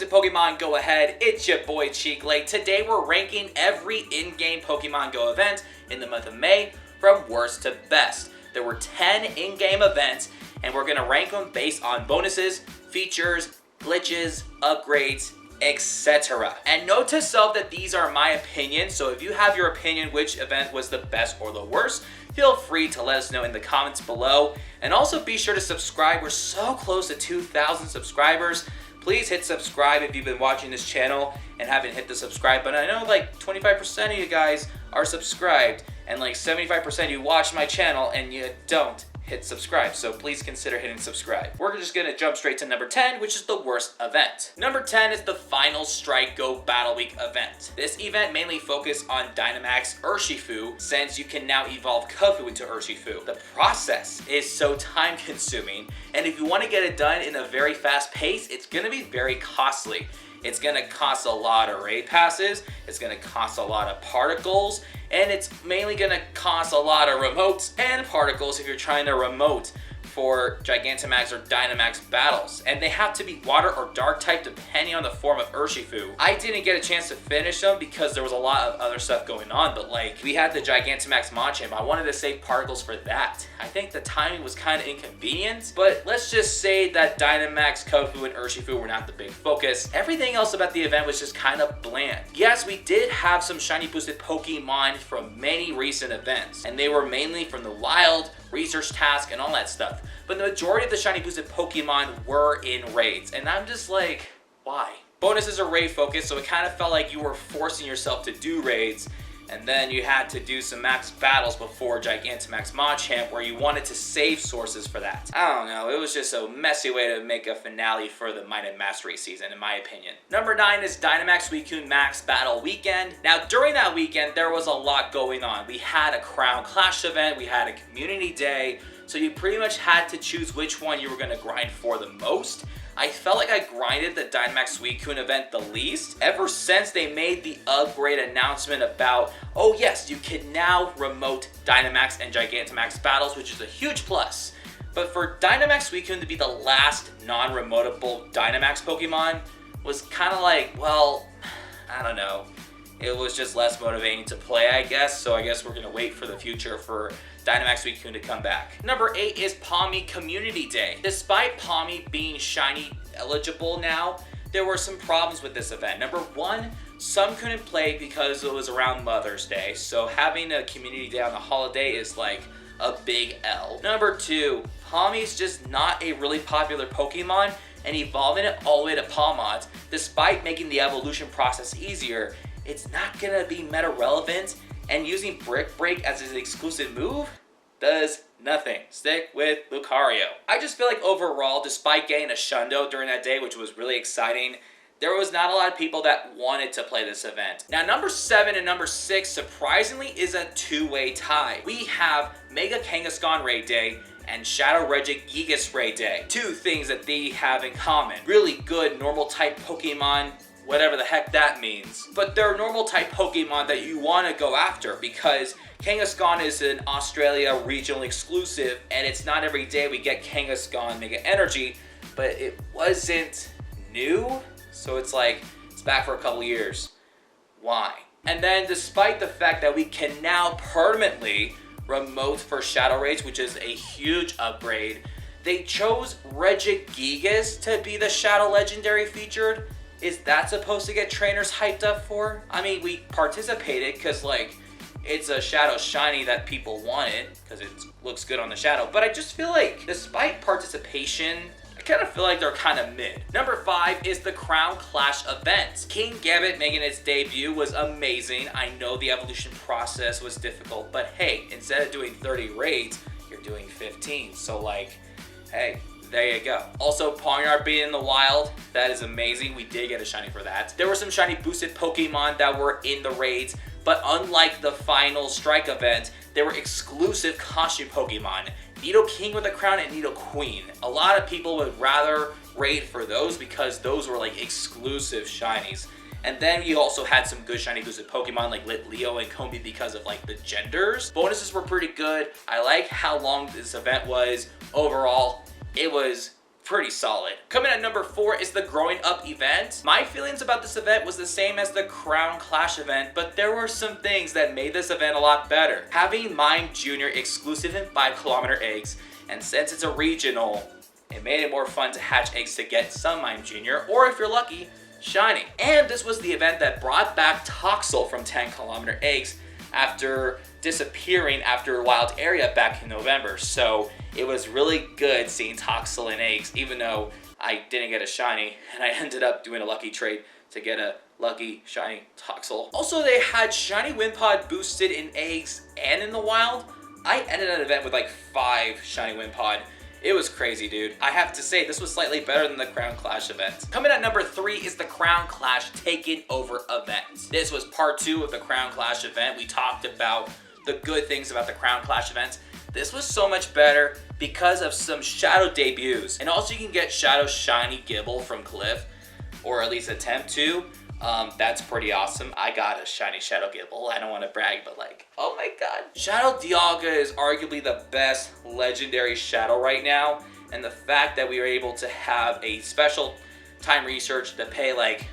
to Pokemon Go Ahead, it's your boy Cheeklate. Today we're ranking every in-game Pokemon Go event in the month of May from worst to best. There were 10 in-game events and we're going to rank them based on bonuses, features, glitches, upgrades, etc. And note to self that these are my opinions, so if you have your opinion which event was the best or the worst, feel free to let us know in the comments below. And also be sure to subscribe. We're so close to 2,000 subscribers. Please hit subscribe if you've been watching this channel and haven't hit the subscribe button. I know like 25% of you guys are subscribed and like 75% of you watch my channel and you don't hit subscribe, so please consider hitting subscribe. We're just gonna jump straight to number 10, which is the worst event. Number 10 is the Final Strike Go Battle Week event. This event mainly focused on Dynamax Urshifu, since you can now evolve Kofu into Urshifu. The process is so time consuming, and if you want to get it done in a very fast pace, it's gonna be very costly. It's gonna cost a lot of raid passes, it's gonna cost a lot of particles, and it's mainly gonna cost a lot of remotes and particles if you're trying to remote for Gigantamax or Dynamax battles. And they have to be water or dark type depending on the form of Urshifu. I didn't get a chance to finish them because there was a lot of other stuff going on, but like we had the Gigantamax Machamp. I wanted to save particles for that. I think the timing was kind of inconvenient, but let's just say that Dynamax, Kofu, and Urshifu were not the big focus. Everything else about the event was just kind of bland. Yes, we did have some shiny boosted Pokemon from many recent events, and they were mainly from the wild, research task, and all that stuff. But the majority of the shiny boosted Pokemon were in raids, and I'm just like, why? Bonuses are raid focused, so it kind of felt like you were forcing yourself to do raids, and then you had to do some max battles before Gigantamax Machamp where you wanted to save sources for that. I don't know, it was just a messy way to make a finale for the Might and Mastery season, in my opinion. Number 9 is Dynamax Suicune Max Battle Weekend. Now, during that weekend, there was a lot going on. We had a Crown Clash event, we had a Community Day, so you pretty much had to choose which one you were going to grind for the most. I felt like I grinded the Dynamax Suicune event the least ever since they made the upgrade announcement about, oh yes, you can now remote Dynamax and Gigantamax battles, which is a huge plus. But for Dynamax Suicune to be the last non-remotable Dynamax Pokemon was kind of like, well, I don't know. It was just less motivating to play, I guess, so I guess we're going to wait for the future for Dynamax Suicune to come back. Number 8 is Palmy Community Day. Despite Palmy being shiny eligible now, there were some problems with this event. Number 1, some couldn't play because it was around Mother's Day, so having a community day on the holiday is like a big L. Number 2, Palmy's just not a really popular Pokemon, and evolving it all the way to Palmont, despite making the evolution process easier, it's not gonna be meta relevant, and using Brick Break as his exclusive move does nothing. Stick with Lucario. I just feel like overall, despite getting a Shundo during that day, which was really exciting, there was not a lot of people that wanted to play this event. Now, number 7 and number 6, surprisingly, is a two-way tie. We have Mega Kangaskhan Raid Day and Shadow Regigigas Raid Day. Two things that they have in common. Really good normal type Pokemon, whatever the heck that means. But they're normal type Pokemon that you want to go after because Kangaskhan is an Australia regional exclusive, and it's not every day we get Kangaskhan Mega Energy, but it wasn't new, so it's like, it's back for a couple years. Why? And then despite the fact that we can now permanently remote for Shadow Raids, which is a huge upgrade, they chose Regigigas to be the Shadow Legendary featured. Is that supposed to get trainers hyped up for? I mean, we participated because like it's a Shadow Shiny that people wanted because it looks good on the Shadow. But I just feel like despite participation, I kind of feel like they're kind of mid. Number 5 is the Crown Clash event. King Gambit making its debut was amazing. I know the evolution process was difficult, but hey, instead of doing 30 raids, you're doing 15. So like, hey, there you go. Also, Pawniard being in the wild, that is amazing. We did get a shiny for that. There were some shiny boosted Pokemon that were in the raids, but unlike the Final Strike event, they were exclusive costume Pokemon. Nidoking with a crown and Nidoqueen. A lot of people would rather raid for those because those were like exclusive shinies. And then you also had some good shiny boosted Pokemon like Leo and Combi because of like the genders. Bonuses were pretty good. I like how long this event was. Overall, it was pretty solid. Coming at number 4 is the Growing Up event. My feelings about this event was the same as the Crown Clash event, but there were some things that made this event a lot better. Having Mime Jr. exclusive in 5km eggs, and since it's a regional, it made it more fun to hatch eggs to get some Mime Jr., or if you're lucky, shiny. And this was the event that brought back Toxel from 10km eggs after disappearing after Wild Area back in November. So it was really good seeing Toxel in eggs, even though I didn't get a shiny, and I ended up doing a lucky trade to get a lucky shiny Toxel. Also, they had shiny Wimpod boosted in eggs and in the wild. I ended an event with like 5 shiny Wimpod. It was crazy, dude. I have to say, this was slightly better than the Crown Clash event. Coming at number 3 is the Crown Clash Taking Over event. This was part 2 of the Crown Clash event. We talked about the good things about the Crown Clash events. This was so much better because of some Shadow debuts. And also you can get Shadow Shiny Gibble from Cliff, or at least attempt to. That's pretty awesome. I got a shiny Shadow Gibble. I don't want to brag, but like, oh my god. Shadow Dialga is arguably the best legendary Shadow right now. And the fact that we were able to have a special time research to pay like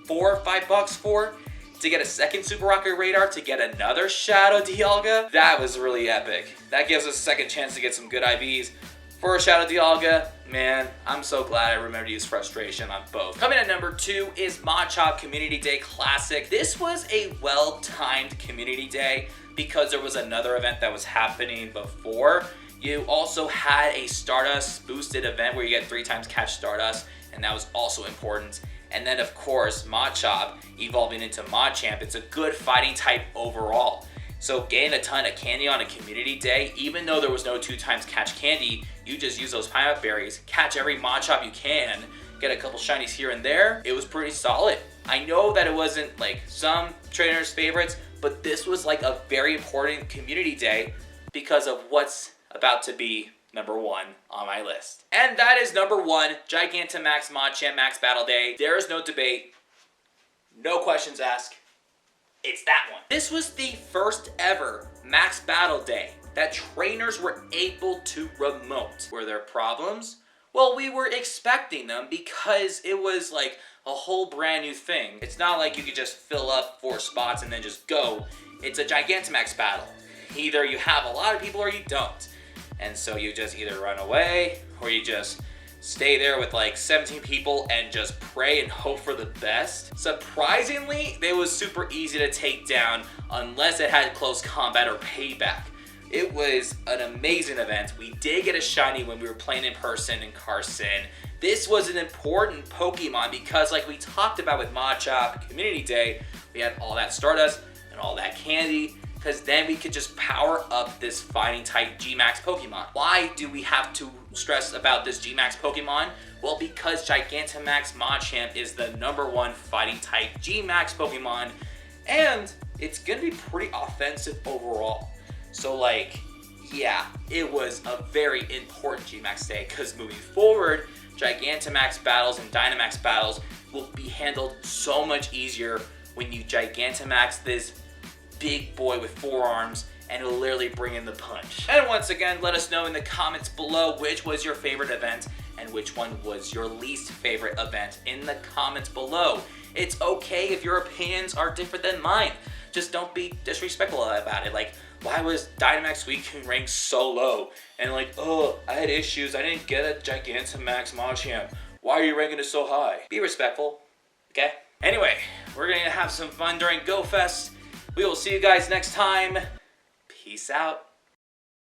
$4 or $5 for to get a second Super Rocket Radar to get another Shadow Dialga, that was really epic. That gives us a second chance to get some good IVs for a Shadow Dialga. Man, I'm so glad I remember to use Frustration on both. Coming at number 2 is Machop Community Day Classic. This was a well-timed community day because there was another event that was happening before. You also had a Stardust boosted event where you get 3 times catch Stardust, and that was also important. And then of course, Machop evolving into Machamp. It's a good fighting type overall. So getting a ton of candy on a community day, even though there was no 2 times catch candy, you just use those pineapple berries, catch every Machop you can, get a couple shinies here and there. It was pretty solid. I know that it wasn't like some trainers' favorites, but this was like a very important community day because of what's about to be number 1 on my list. And that is number 1, Gigantamax Machamp Max Battle Day. There is no debate, no questions asked. It's that one. This was the first ever Max Battle Day that trainers were able to remote. Were there problems? Well, we were expecting them because it was like a whole brand new thing. It's not like you could just fill up 4 spots and then just go. It's a Gigantamax battle. Either you have a lot of people or you don't. And so you just either run away or you just stay there with like 17 people and just pray and hope for the best. Surprisingly, it was super easy to take down unless it had close combat or payback. It was an amazing event. We did get a shiny when we were playing in person in Carson. This was an important Pokemon because like we talked about with Machop Community Day, we had all that Stardust and all that candy, because then we could just power up this fighting type G-Max Pokemon. Why do we have to stress about this G-Max Pokemon? Well, because Gigantamax Machamp is the number 1 fighting type G-Max Pokemon, and it's gonna be pretty offensive overall. So like, yeah, it was a very important G-Max day because moving forward, Gigantamax battles and Dynamax battles will be handled so much easier when you Gigantamax this big boy with 4 arms and it'll literally bring in the punch. And once again, let us know in the comments below which was your favorite event and which one was your least favorite event in the comments below. It's okay if your opinions are different than mine. Just don't be disrespectful about it. Like, why was Dynamax Suicune ranked so low? And like, oh, I had issues. I didn't get a Gigantamax Machamp. Why are you ranking it so high? Be respectful, okay? Anyway, we're gonna have some fun during Go Fest. We will see you guys next time. Peace out.